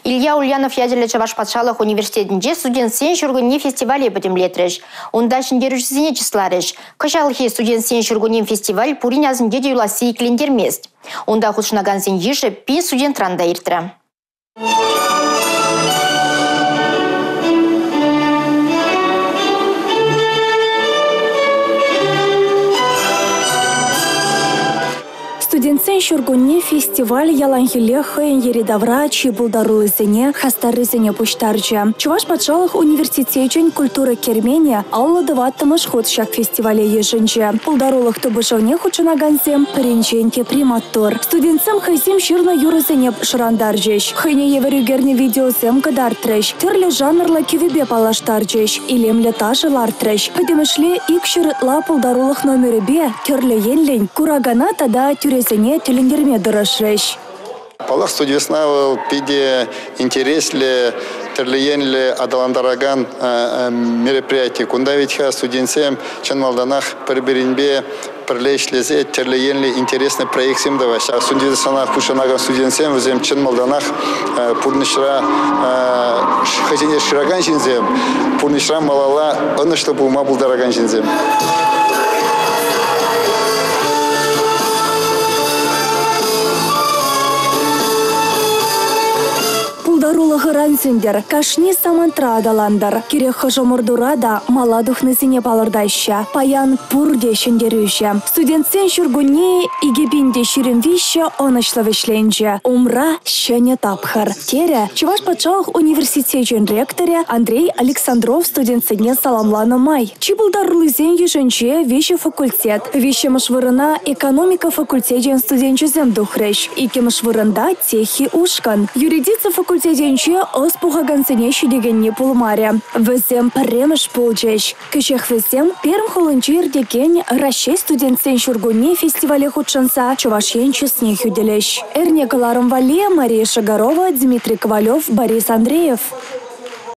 Илья Ульянов ядерлі Чаваш патшалық университетінде студент сен жүргінне фестивалі бітімлетіріш. Онда шындерушісіне числарыш. Кышалхи студент сен жүргінен фестиваль пурин азынде дейласы иклендермест. Онда худшынаган сен еші пен студент ранда иртірі. Студентсен шургунне фестиваль яланхиле хэйн ередавра чибулдарулызыне хастарызыне пуштарча. Чуваш патшалық университетчен культура кермене алла дываттымыш худшак фестивале ешінче. Пулдарулық тубышовне худшынаганзем принченте приматтор. Студентсем хайсем ширна юрызыне шырандаржеш. Хэйне еверюгерне видеосем кадартреш. Терле жанрла кивебе палаштаржеш. Илемле ташылартреш. Педемешле икшырытла пулдарулық номеребе терле енлень. Курагана тада тюрезене тюлендерме дырышреш. Палах студиясна пиде интересле терлиенле адаландараган мероприятие. Кунда ведь студентсем чанмалданах переберинбе прилечлезе терлиенле интересный проект сем даваш. Студиясна кушанаган студентсем взем чанмалданах пурнишра хазине шираган жинзем пурнишра малала анышта булма булдараган жинзем. Дарулығы ранзендер, кашни самантра адаландар. Керек хажамурдурада мала духнызыне балырдайша. Паян пурде шендерюша. Студентсен шургуне игебинде ширинвиша онышлавышленже. Умра шене тапхар. Тере, Чуваш патшалық университетен ректоре Андрей Александров студентсене саламланы май. Чибулдарулызен еженче вещи факультет. Вещи мышвырына экономика факультетен студентчезем духреш. Ики мышвырында техи ушкан. Юридица факультет Денче оспуғагансыне шүдегенне пулмаре. Візем премеш пулжеш. Кішек візем перм холынчыр деген Рашей студентсен шургуне фестивале худшанса Чувашен чесне хюделеш. Эрне Каларым Вале, Мария Шагарова, Дмитрий Ковалев, Борис Андреев.